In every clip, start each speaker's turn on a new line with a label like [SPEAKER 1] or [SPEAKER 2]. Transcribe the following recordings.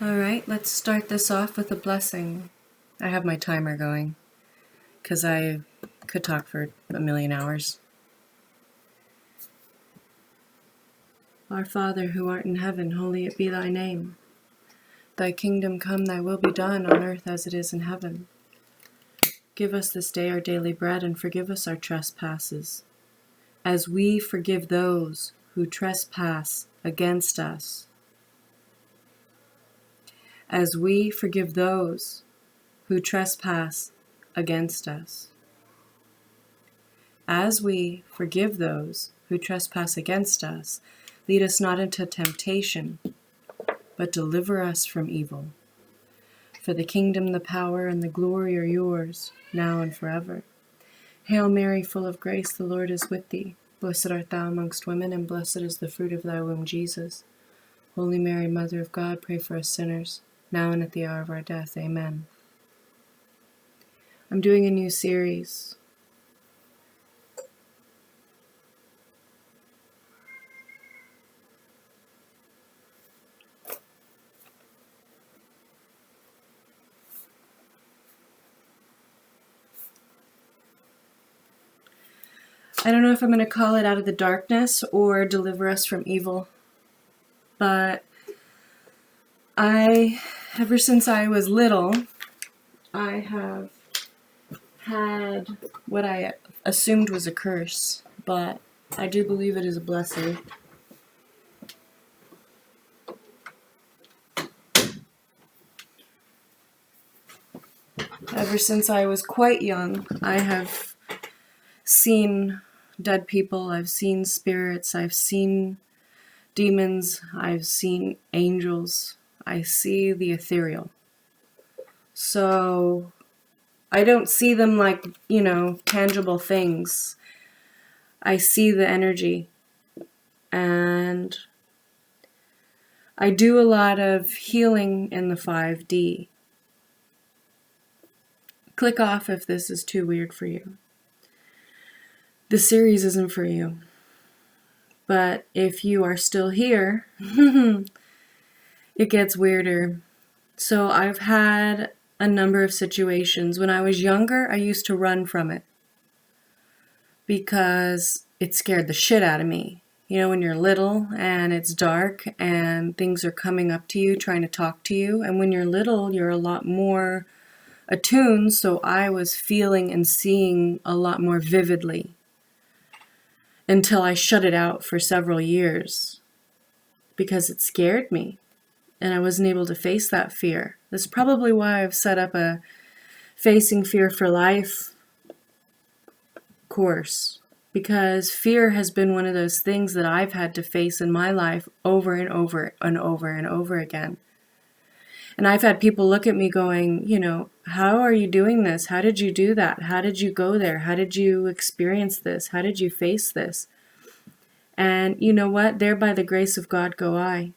[SPEAKER 1] All right, let's start this off with a blessing. I have my timer going because I could talk for a million hours. Our Father, who art in heaven, holy it be thy name. Thy kingdom come, thy will be done on earth as it is in heaven. Give us this day our daily bread, and forgive us our trespasses, as we forgive those who trespass against us. As we forgive those who trespass against us. As we forgive those who trespass against us, lead us not into temptation, but deliver us from evil. For the kingdom, the power, and the glory are yours, now and forever. Hail Mary, full of grace, the Lord is with thee. Blessed art thou amongst women, and blessed is the fruit of thy womb, Jesus. Holy Mary, Mother of God, pray for us sinners, now and at the hour of our death. Amen. I'm doing a new series. I don't know if I'm going to call it Out of the Darkness or Deliver Us from Evil, but ever since I was little, I have had what I assumed was a curse, but I do believe it is a blessing. Ever since I was quite young, I have seen dead people, I've seen spirits, I've seen demons, I've seen angels, I see the ethereal. So I don't see them like, tangible things. I see the energy. And I do a lot of healing in the 5D. Click off if this is too weird for you. The series isn't for you. But if you are still here, it gets weirder. So I've had a number of situations. When I was younger, I used to run from it because it scared the shit out of me. You know, when you're little and it's dark and things are coming up to you, trying to talk to you. And when you're little, you're a lot more attuned. So I was feeling and seeing a lot more vividly until I shut it out for several years because it scared me. And I wasn't able to face that fear. That's probably why I've set up a Facing Fear for Life course. Because fear has been one of those things that I've had to face in my life over and over and over and over again. And I've had people look at me going, how are you doing this? How did you do that? How did you go there? How did you experience this? How did you face this? And you know what? There by the grace of God go I.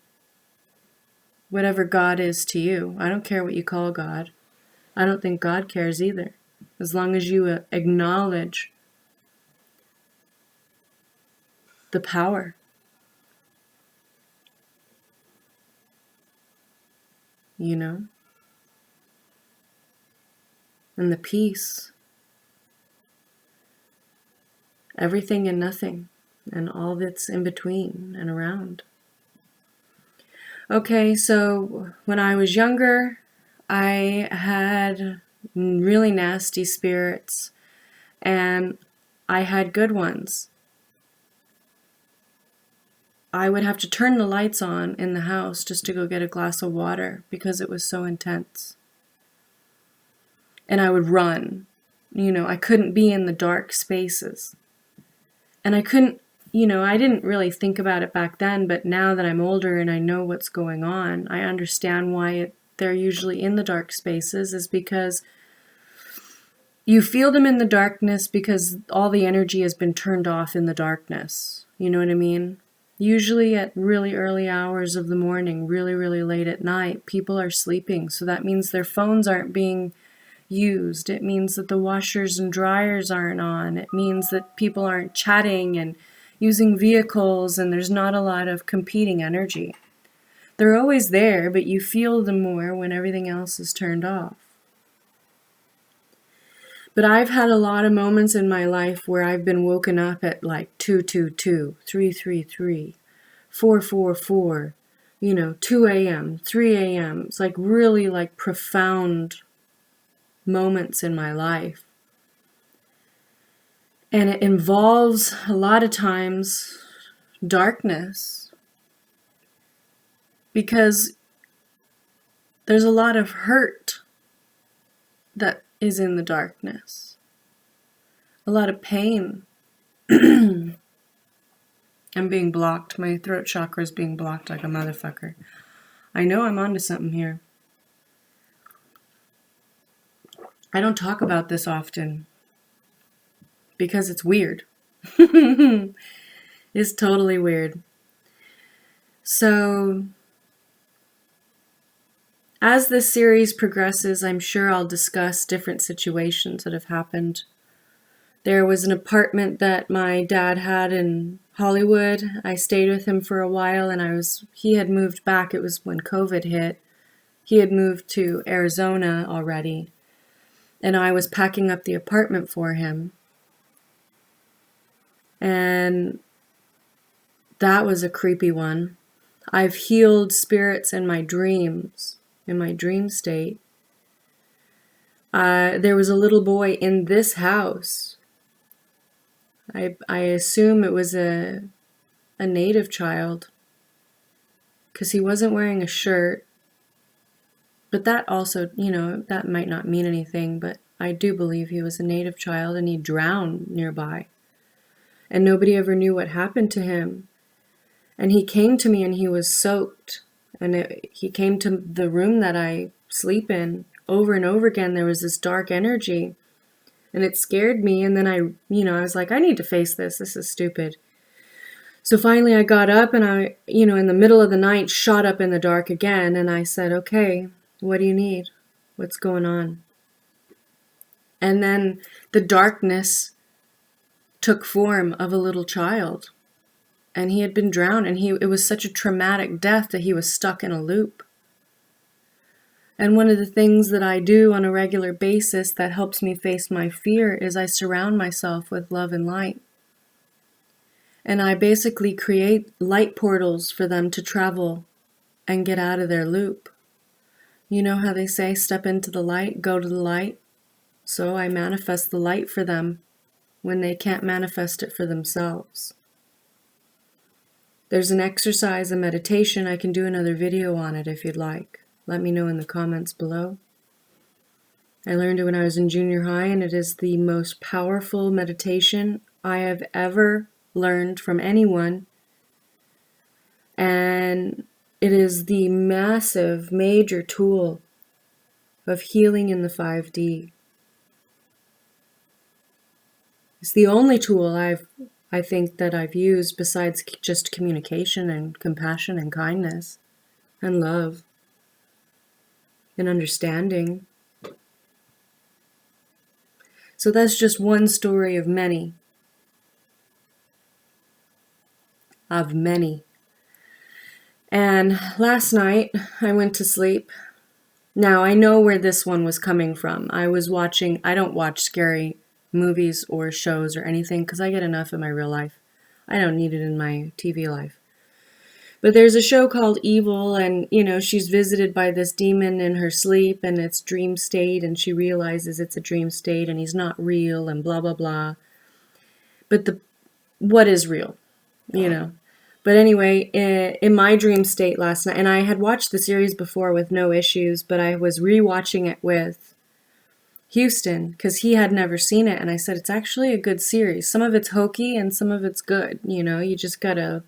[SPEAKER 1] Whatever God is to you. I don't care what you call God. I don't think God cares either. As long as you acknowledge the power. And the peace. Everything and nothing. And all that's in between and around. Okay, so when I was younger, I had really nasty spirits, and I had good ones. I would have to turn the lights on in the house just to go get a glass of water because it was so intense. And I would run. I couldn't be in the dark spaces. And I couldn't, I didn't really think about it back then, but now that I'm older and I know what's going on, I understand why they're usually in the dark spaces is because you feel them in the darkness because all the energy has been turned off in the darkness. You know what I mean? Usually at really early hours of the morning, really, really late at night, people are sleeping. So that means their phones aren't being used. It means that the washers and dryers aren't on. It means that people aren't chatting and using vehicles, and there's not a lot of competing energy. They're always there, but you feel them more when everything else is turned off. But I've had a lot of moments in my life where I've been woken up at like 222, 333, 444, 2 a.m., 3 a.m. It's like really like profound moments in my life. And it involves a lot of times darkness, because there's a lot of hurt that is in the darkness, a lot of pain. I'm being blocked. My throat chakra is being blocked like a motherfucker. I know I'm onto something here. I don't talk about this often because it's weird. It's totally weird. So, as this series progresses, I'm sure I'll discuss different situations that have happened. There was an apartment that my dad had in Hollywood. I stayed with him for a while, and he had moved back. It was when COVID hit. He had moved to Arizona already, and I was packing up the apartment for him. And that was a creepy one. I've healed spirits in my dreams, in my dream state. There was a little boy in this house. I assume it was a native child, because he wasn't wearing a shirt. But that also, that might not mean anything, but I do believe he was a native child, and he drowned nearby. And nobody ever knew what happened to him. And he came to me and he was soaked. And he came to the room that I sleep in over and over again. There was this dark energy. And it scared me. And then I was like, I need to face this. This is stupid. So finally I got up, and I, in the middle of the night, shot up in the dark again. And I said, okay, what do you need? What's going on? And then the darkness took form of a little child. And he had been drowned, and it was such a traumatic death that he was stuck in a loop. And one of the things that I do on a regular basis that helps me face my fear is I surround myself with love and light. And I basically create light portals for them to travel and get out of their loop. You know how they say, step into the light, go to the light? So I manifest the light for them when they can't manifest it for themselves. There's an exercise, a meditation. I can do another video on it if you'd like. Let me know in the comments below. I learned it when I was in junior high, and it is the most powerful meditation I have ever learned from anyone. And it is the massive, major tool of healing in the 5D. It's the only tool I think that I've used besides just communication and compassion and kindness and love and understanding. So that's just one story of many. Of many. And last night I went to sleep. Now I know where this one was coming from. I don't watch scary movies or shows or anything because I get enough in my real life. I don't need it in my TV life. But there's a show called Evil, and she's visited by this demon in her sleep, and it's dream state, and she realizes it's a dream state and he's not real and blah blah blah. But what is real? But anyway, in my dream state last night, and I had watched the series before with no issues, but I was rewatching it with Houston because he had never seen it, and I said it's actually a good series. Some of it's hokey and some of it's good. You just gotta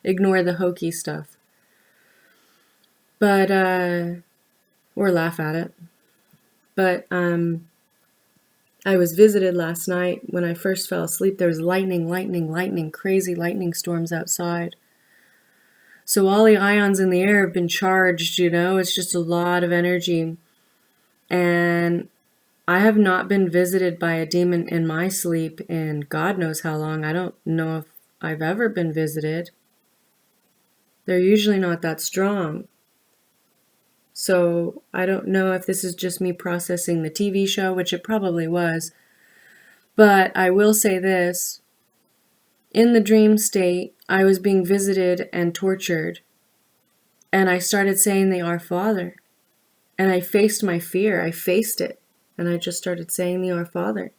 [SPEAKER 1] ignore the hokey stuff, but or laugh at it. But I was visited last night. When I first fell asleep, there was lightning, crazy lightning storms outside. So all the ions in the air have been charged. It's just a lot of energy, and I have not been visited by a demon in my sleep in God knows how long. I don't know if I've ever been visited. They're usually not that strong. So I don't know if this is just me processing the TV show, which it probably was. But I will say this. In the dream state, I was being visited and tortured. And I started saying the Our Father. And I faced my fear. I faced it. And I just started saying the Our Father.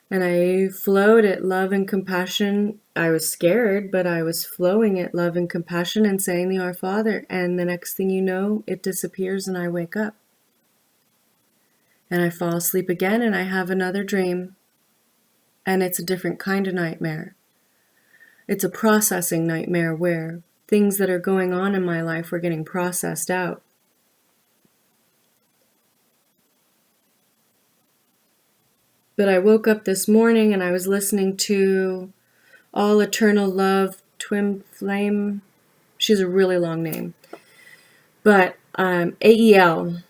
[SPEAKER 1] And I flowed at love and compassion. I was scared, but I was flowing at love and compassion and saying the Our Father. And the next thing you know, it disappears and I wake up. And I fall asleep again and I have another dream. And it's a different kind of nightmare. It's a processing nightmare where things that are going on in my life were getting processed out. But I woke up this morning and I was listening to All Eternal Love, Twin Flame. She's a really long name. But AEL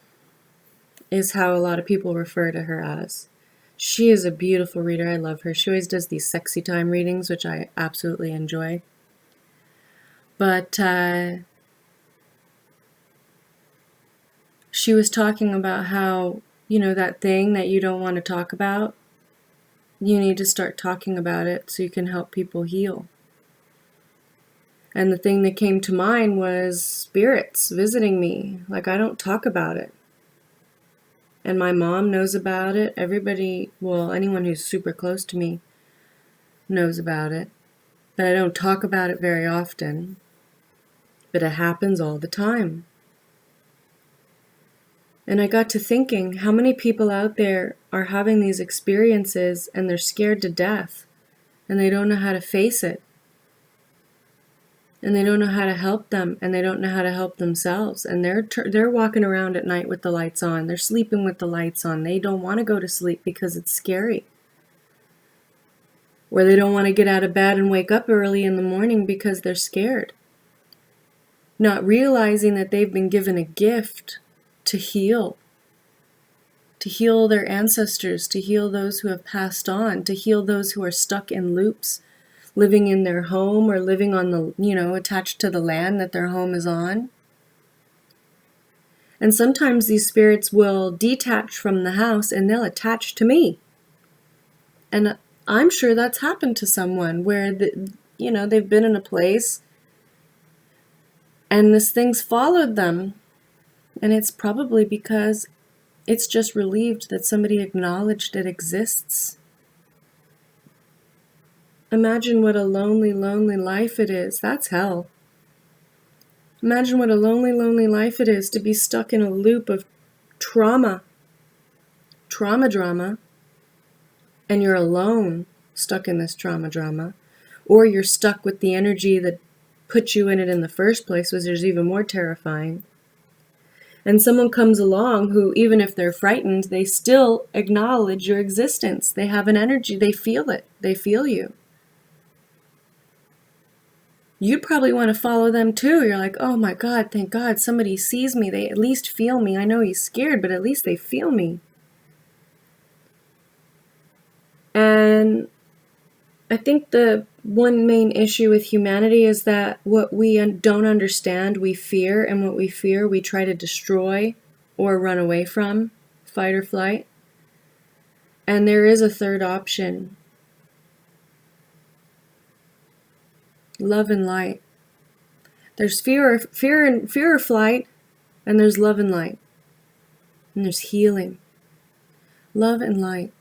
[SPEAKER 1] is how a lot of people refer to her as. She is a beautiful reader. I love her. She always does these sexy time readings, which I absolutely enjoy. But she was talking about how, that thing that you don't want to talk about, you need to start talking about it so you can help people heal. And the thing that came to mind was spirits visiting me. Like, I don't talk about it. And my mom knows about it. Everybody, well, anyone who's super close to me knows about it. But I don't talk about it very often. But it happens all the time. And I got to thinking, how many people out there are having these experiences and they're scared to death and they don't know how to face it. And they don't know how to help them and they don't know how to help themselves. And they're walking around at night with the lights on. They're sleeping with the lights on. They don't want to go to sleep because it's scary. Or they don't want to get out of bed and wake up early in the morning because they're scared. Not realizing that they've been given a gift to heal their ancestors, to heal those who have passed on, to heal those who are stuck in loops, living in their home or living on the, attached to the land that their home is on. And sometimes these spirits will detach from the house and they'll attach to me. And I'm sure that's happened to someone where, they've been in a place and this thing's followed them. And it's probably because it's just relieved that somebody acknowledged it exists. Imagine what a lonely, lonely life it is. That's hell. Imagine what a lonely, lonely life it is to be stuck in a loop of drama, and you're alone, stuck in this drama, or you're stuck with the energy that put you in it in the first place, which is even more terrifying. And someone comes along who, even if they're frightened, they still acknowledge your existence. They have an energy. They feel it. They feel you. You'd probably want to follow them too. You're like, oh my God, thank God somebody sees me. They at least feel me. I know he's scared, but at least they feel me. And I think the one main issue with humanity is that what we don't understand, we fear, and what we fear, we try to destroy or run away from, fight or flight. And there is a third option. Love and light. There's fear or flight, and there's love and light. And there's healing. Love and light.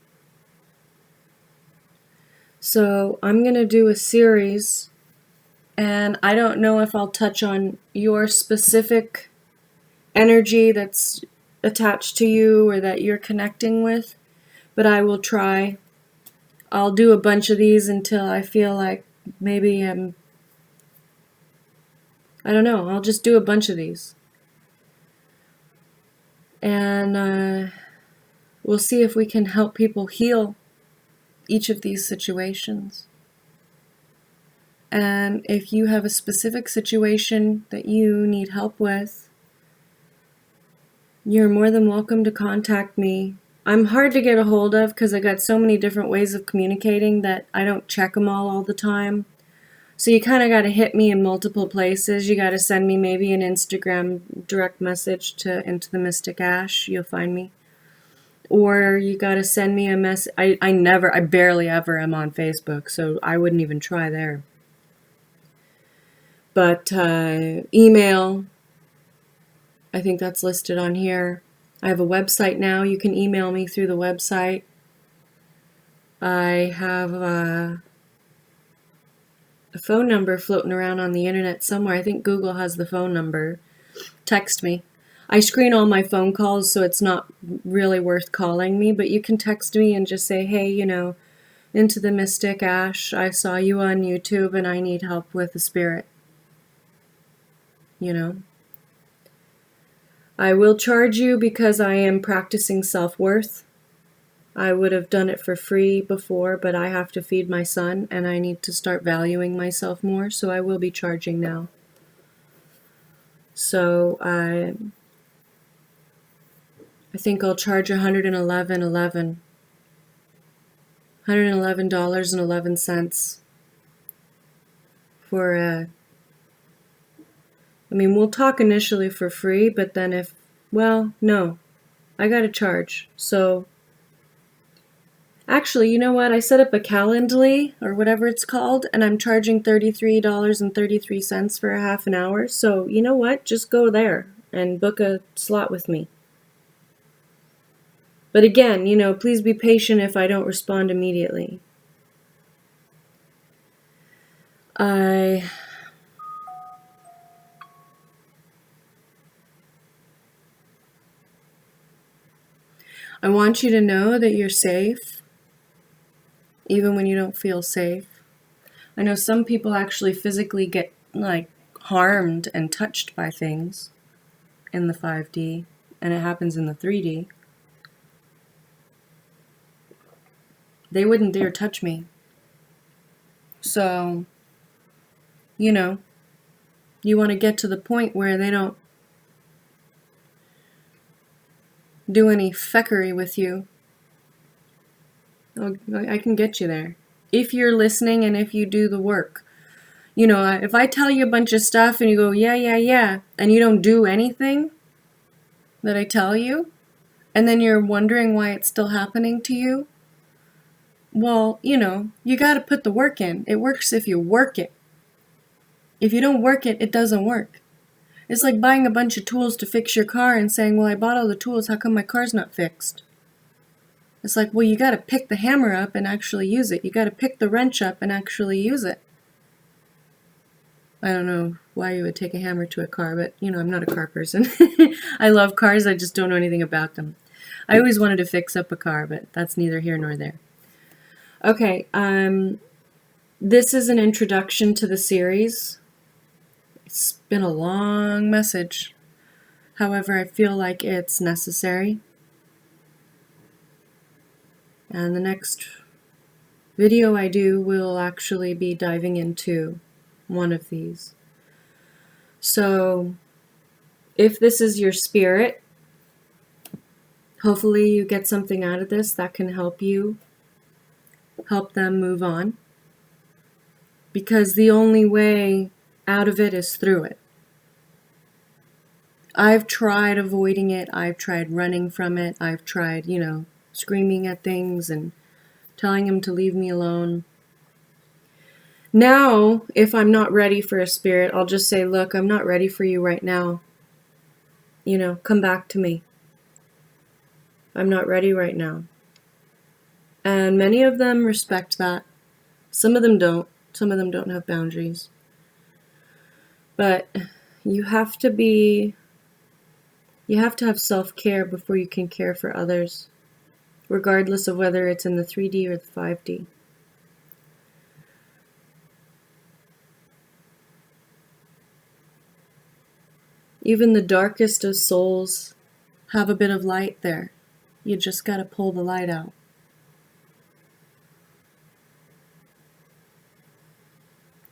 [SPEAKER 1] So I'm going to do a series, and I don't know if I'll touch on your specific energy that's attached to you or that you're connecting with, but I will try. I'll do a bunch of these until I feel like maybe I don't know, I'll just do a bunch of these. And we'll see if we can help people heal each of these situations. And if you have a specific situation that you need help with, you're more than welcome to contact me. I'm hard to get a hold of because I got so many different ways of communicating that I don't check them all the time. So you kind of got to hit me in multiple places. You got to send me maybe an Instagram direct message to Into the Mystic Ash. You'll find me. Or you got to send me a message. I barely ever am on Facebook, so I wouldn't even try there. But email, I think that's listed on here. I have a website now. You can email me through the website. I have a phone number floating around on the internet somewhere. I think Google has the phone number. Text me. I screen all my phone calls, so it's not really worth calling me, but you can text me and just say, hey, Into the Mystic Ash, I saw you on YouTube and I need help with the spirit. I will charge you because I am practicing self-worth. I would have done it for free before, but I have to feed my son and I need to start valuing myself more, so I will be charging now. So I think I'll charge $111.11. $111.11 for we'll talk initially for free, but then no, I gotta charge. So actually, you know what? I set up a Calendly or whatever it's called, and I'm charging $33.33 for a half an hour. So you know what? Just go there and book a slot with me. But again, please be patient if I don't respond immediately. I want you to know that you're safe, even when you don't feel safe. I know some people actually physically get harmed and touched by things in the 5D, and it happens in the 3D. They wouldn't dare touch me. So, you want to get to the point where they don't do any feckery with you. I can get you there. If you're listening and if you do the work. If I tell you a bunch of stuff and you go, yeah, and you don't do anything that I tell you, and then you're wondering why it's still happening to you, well, you got to put the work in. It works if you work it. If you don't work it, it doesn't work. It's like buying a bunch of tools to fix your car and saying, well, I bought all the tools, how come my car's not fixed? It's like, well, you got to pick the hammer up and actually use it. You got to pick the wrench up and actually use it. I don't know why you would take a hammer to a car, but, I'm not a car person. I love cars, I just don't know anything about them. I always wanted to fix up a car, but that's neither here nor there. Okay, this is an introduction to the series. It's been a long message. However, I feel like it's necessary. And the next video I do will actually be diving into one of these. So, if this is your spirit, hopefully you get something out of this that can help them move on. Because the only way out of it is through it. I've tried avoiding it. I've tried running from it. I've tried, screaming at things and telling them to leave me alone. Now, if I'm not ready for a spirit, I'll just say, look, I'm not ready for you right now. Come back to me. I'm not ready right now. And many of them respect that. Some of them don't. Some of them don't have boundaries. But you have to have self-care before you can care for others, regardless of whether it's in the 3D or the 5D. Even the darkest of souls have a bit of light there. You just got to pull the light out.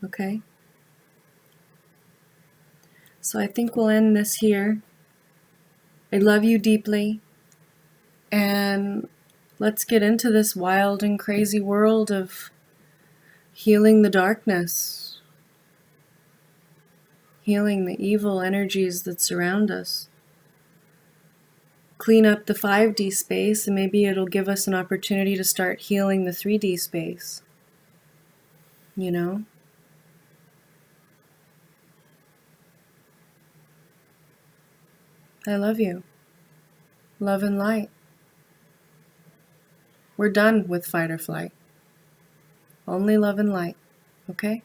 [SPEAKER 1] Okay? So I think we'll end this here. I love you deeply. And let's get into this wild and crazy world of healing the darkness. healing the evil energies that surround us. Clean up the 5D space, and maybe it'll give us an opportunity to start healing the 3D space. You know? I love you. Love and light. We're done with fight or flight. Only love and light. Okay?